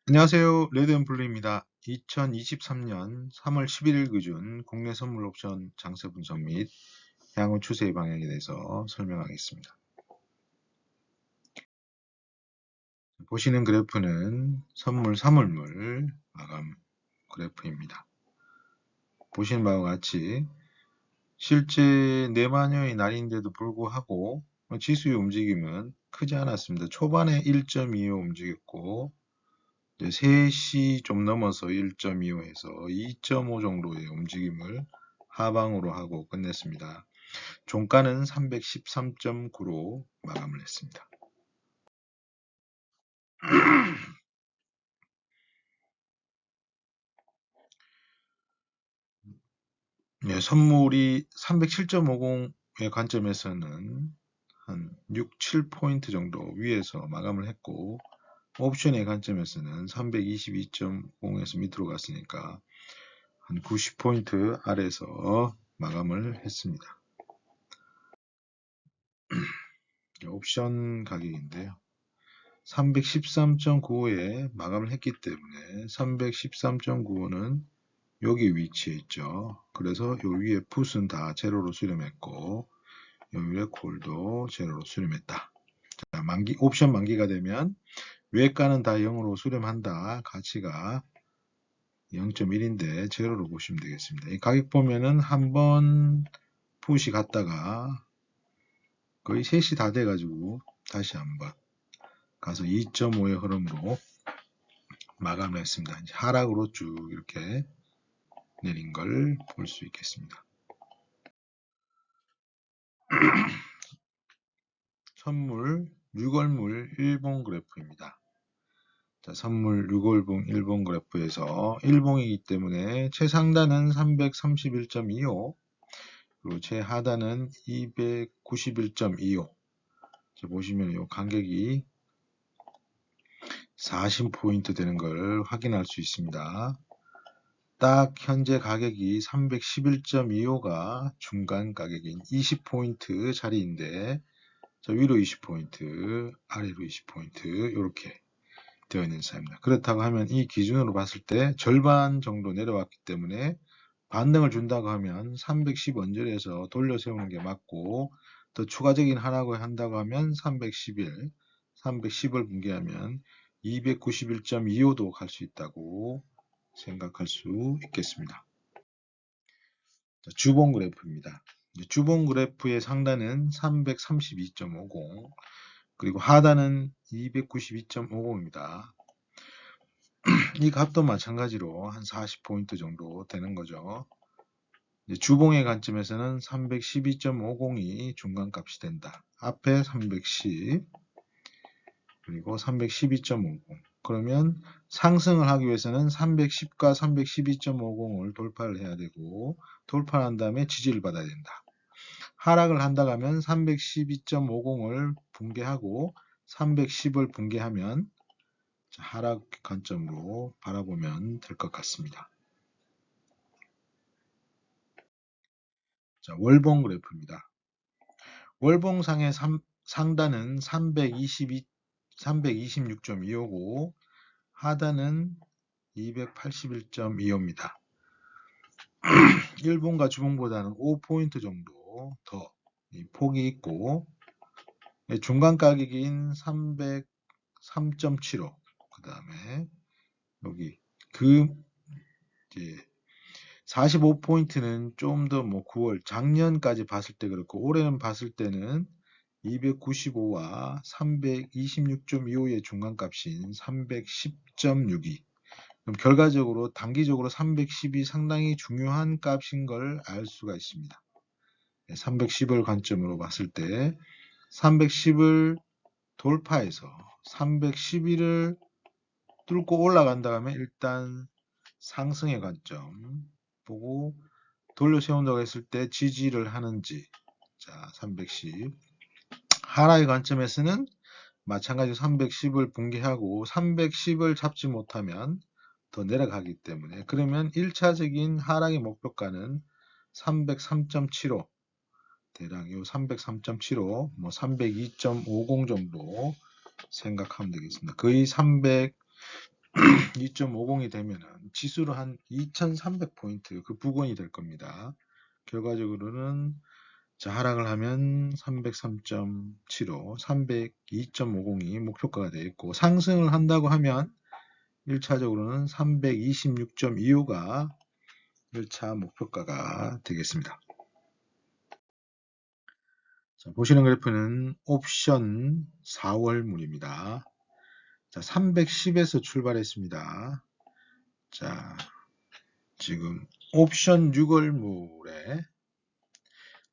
안녕하세요. 레드앤블루입니다. 2023년 3월 11일 기준 국내 선물 옵션 장세 분석 및 향후 추세의 방향에 대해서 설명하겠습니다. 보시는 그래프는 선물 3월물 마감 그래프입니다. 보시는 바와 같이 실제 내만여의 날인데도 불구하고 지수의 움직임은 크지 않았습니다. 초반에 1.25 움직였고 3시 좀 넘어서 1.25에서 2.5 정도의 움직임을 하방으로 하고 끝냈습니다. 종가는 313.9로 마감을 했습니다. 네, 선물이 307.50의 관점에서는 한 6, 7포인트 정도 위에서 마감을 했고 옵션의 관점에서는 322.0에서 밑으로 갔으니까 한 90포인트 아래에서 마감을 했습니다. 옵션 가격인데요. 313.95에 마감을 했기 때문에 313.95는 여기 위치에 있죠. 그래서 요 위에 풋은 다 제로로 수렴했고 요 위에 콜도 제로로 수렴했다. 자, 옵션 만기가 되면 외가는 다 0으로 수렴한다. 가치가 0.1인데 제로로 보시면 되겠습니다. 이 가격 보면은 한번 풋이 갔다가 거의 3시 다 돼가지고 다시 한번 가서 2.5의 흐름으로 마감을 했습니다. 이제 하락으로 쭉 이렇게 내린 걸 볼 수 있겠습니다. 선물 6월물 일봉 그래프입니다. 자, 선물 6월봉 일봉 그래프에서 일봉이기 때문에 최상단은 331.25 그리고 최하단은 291.25 보시면 이 간격이 40포인트 되는 걸 확인할 수 있습니다. 딱 현재 가격이 311.25가 중간 가격인 20포인트 자리인데 위로 20포인트, 아래로 20포인트 이렇게 되어 있는 사입니다. 그렇다고 하면 이 기준으로 봤을 때 절반 정도 내려왔기 때문에 반등을 준다고 하면 310 언저리에서 돌려 세우는 게 맞고 더 추가적인 하락을 한다고 하면 311, 310을 붕괴하면 291.25도 갈 수 있다고 생각할 수 있겠습니다. 자, 주봉 그래프입니다. 주봉 그래프의 상단은 332.50 그리고 하단은 292.50입니다. 이 값도 마찬가지로 한 40포인트 정도 되는 거죠. 주봉의 관점에서는 312.50이 중간값이 된다. 앞에 310 그리고 312.50 그러면 상승을 하기 위해서는 310과 312.50을 돌파를 해야 되고 돌파한 다음에 지지를 받아야 된다. 하락을 한다고 하면 312.50을 붕괴하고 310을 붕괴하면 하락 관점으로 바라보면 될 것 같습니다. 자, 월봉 그래프입니다. 월봉상의 상단은 326.25고 하단은 281.25입니다. 일봉과 주봉보다는 5포인트 정도 더 폭이 있고 중간 가격인 303.75 그 다음에 여기 이제 45포인트는 좀 더 9월 작년까지 봤을 때 그렇고 올해는 봤을 때는 295와 326.25의 중간값인 310.62 그럼 결과적으로 단기적으로 310이 상당히 중요한 값인 걸 알 수가 있습니다. 310을 관점으로 봤을 때 310을 돌파해서 311을 뚫고 올라간다 하면 일단 상승의 관점 보고 돌려 세운다고 했을 때 지지를 하는지 자 310 하락의 관점에서는 마찬가지로 310을 붕괴하고 310을 잡지 못하면 더 내려가기 때문에 그러면 1차적인 하락의 목표가는 303.75 대략 이 303.75 302.50 정도 생각하면 되겠습니다. 거의 2.50이 되면은 지수로 한 2300포인트 그 부근이 될 겁니다. 결과적으로는 자, 하락을 하면 303.75, 302.50이 목표가가 되어 있고 상승을 한다고 하면 1차적으로는 326.25가 1차 목표가가 되겠습니다. 자, 보시는 그래프는 옵션 4월물입니다. 자, 310에서 출발했습니다. 자, 지금 옵션 6월물에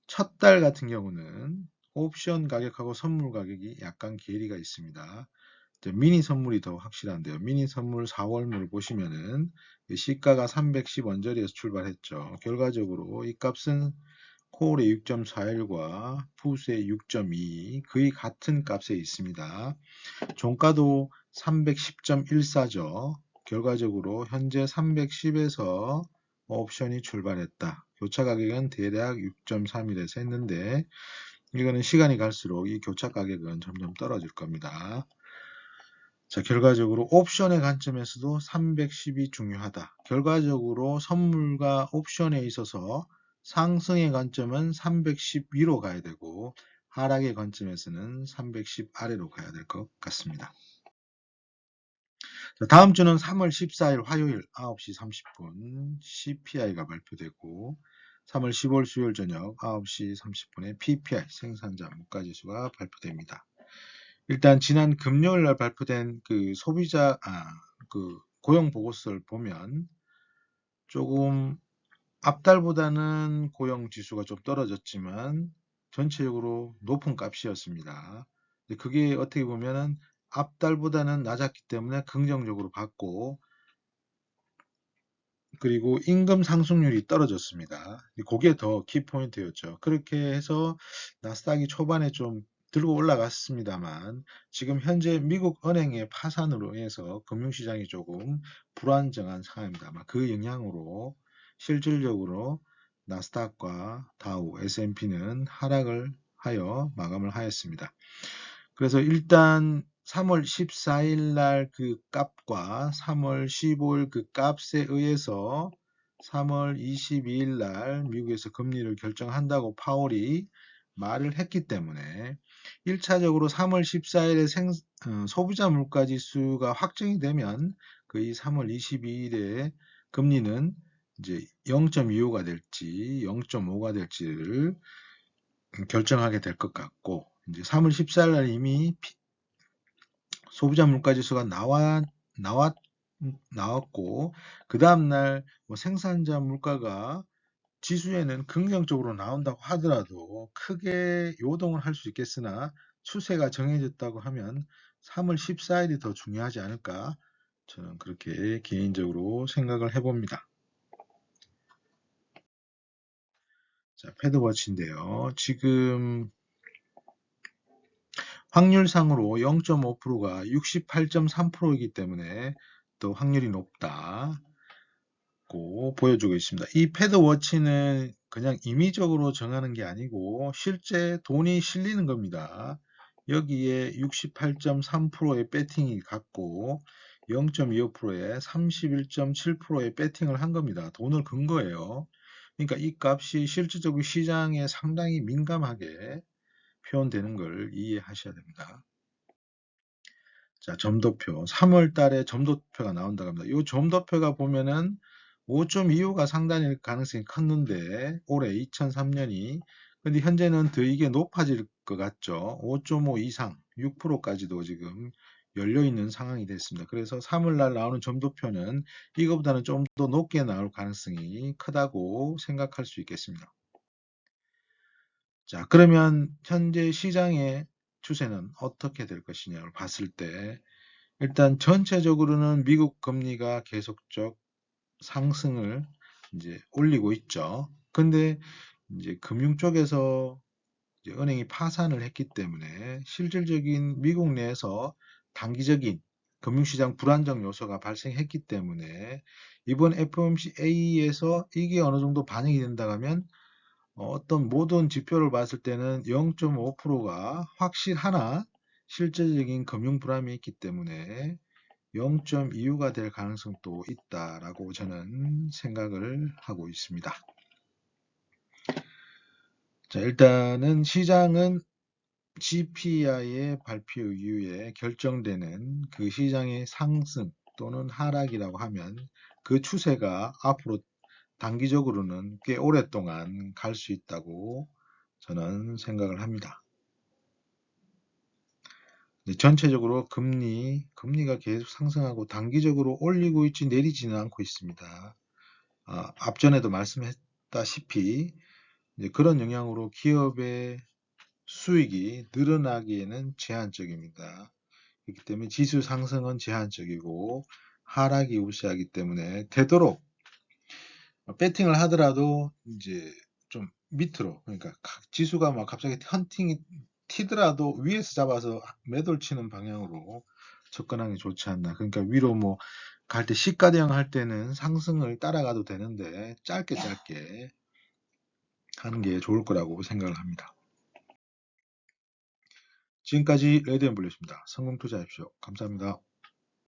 첫 달 같은 경우는 옵션 가격하고 선물 가격이 약간 괴리가 있습니다. 미니 선물이 더 확실한데요. 미니 선물 4월물을 보시면은 시가가 310 언저리에서 출발했죠. 결과적으로 이 값은 콜의 6.41과 푸스의 6.2 거의 같은 값에 있습니다. 종가도 310.14죠. 결과적으로 현재 310에서 옵션이 출발했다. 교차 가격은 대략 6.31에서 했는데 이거는 시간이 갈수록 이 교차 가격은 점점 떨어질 겁니다. 자, 결과적으로 옵션의 관점에서도 310이 중요하다. 결과적으로 선물과 옵션에 있어서 상승의 관점은 310 위로 가야 되고 하락의 관점에서는 310 아래로 가야 될 것 같습니다. 자, 다음 주는 3월 14일 화요일 9시 30분 CPI가 발표되고 3월 15일 수요일 저녁 9시 30분에 PPI 생산자 물가지수가 발표됩니다. 일단 지난 금요일 날 발표된 그 소비자 그 고용 보고서를 보면 조금 앞달보다는 고용 지수가 좀 떨어졌지만 전체적으로 높은 값이었습니다. 그게 어떻게 보면은 앞달보다는 낮았기 때문에 긍정적으로 봤고 그리고 임금 상승률이 떨어졌습니다. 그게 더 키포인트였죠. 그렇게 해서 나스닥이 초반에 좀 들고 올라갔습니다만 지금 현재 미국 은행의 파산으로 인해서 금융시장이 조금 불안정한 상황입니다. 아마 그 영향으로 실질적으로 나스닥과 다우, S&P는 하락을 하여 마감을 하였습니다. 그래서 일단 3월 14일 날 그 값과 3월 15일 그 값에 의해서 3월 22일 날 미국에서 금리를 결정한다고 파월이 말을 했기 때문에 1차적으로 3월 14일에 소비자 물가 지수가 확정이 되면 거의 3월 22일에 금리는 이제 0.25가 될지 0.5가 될지를 결정하게 될 것 같고 이제 3월 14일 날 이미 소비자 물가지수가 나왔고 그 다음날 뭐 생산자 물가가 지수에는 긍정적으로 나온다고 하더라도 크게 요동을 할 수 있겠으나 추세가 정해졌다고 하면 3월 14일이 더 중요하지 않을까 저는 그렇게 개인적으로 생각을 해봅니다. 자, 패드워치인데요. 지금 확률상으로 0.5%가 68.3%이기 때문에 또 확률이 높다고 보여주고 있습니다. 이 패드워치는 그냥 임의적으로 정하는 게 아니고 실제 돈이 실리는 겁니다. 여기에 68.3%의 배팅이 갔고 0.25%에 31.7%의 배팅을 한 겁니다. 돈을 건 거예요. 그러니까 이 값이 실질적으로 시장에 상당히 민감하게 표현되는 걸 이해하셔야 됩니다. 자, 점도표. 3월 달에 점도표가 나온다고 합니다. 이 점도표가 보면은 5.25가 상단일 가능성이 컸는데 올해 2003년이 근데 현재는 더 이게 높아질 것 같죠. 5.5 이상 6%까지도 지금 열려 있는 상황이 됐습니다. 그래서 3월 날 나오는 점도표는 이거보다는 좀 더 높게 나올 가능성이 크다고 생각할 수 있겠습니다. 자, 그러면 현재 시장의 추세는 어떻게 될 것이냐를 봤을 때 일단 전체적으로는 미국 금리가 계속적 상승을 이제 올리고 있죠. 근데 이제 금융 쪽에서 이제 은행이 파산을 했기 때문에 실질적인 미국 내에서 단기적인 금융시장 불안정 요소가 발생했기 때문에 이번 FOMC에서 이게 어느 정도 반영이 된다 하면 어떤 모든 지표를 봤을 때는 0.5%가 확실하나 실제적인 금융 불안이 있기 때문에 0.25가 될 가능성도 있다라고 저는 생각을 하고 있습니다. 자, 일단은 시장은 GPI의 발표 이후에 결정되는 그 시장의 상승 또는 하락이라고 하면 그 추세가 앞으로 단기적으로는 꽤 오랫동안 갈 수 있다고 저는 생각을 합니다. 전체적으로 금리가 계속 상승하고 단기적으로 올리고 있지 내리지는 않고 있습니다. 앞전에도 말씀했다시피 그런 영향으로 기업의 수익이 늘어나기에는 제한적입니다. 그렇기 때문에 지수 상승은 제한적이고 하락이 우세하기 때문에 되도록 배팅을 하더라도 이제 좀 밑으로, 그러니까 지수가 막 갑자기 헌팅이 튀더라도 위에서 잡아서 매도를 치는 방향으로 접근하는 게 좋지 않나. 그러니까 위로 뭐 갈 때 시가 대응할 때는 상승을 따라가도 되는데 짧게 하는 게 좋을 거라고 생각을 합니다. 지금까지 레드앤블루였습니다. 성공 투자하십시오. 감사합니다.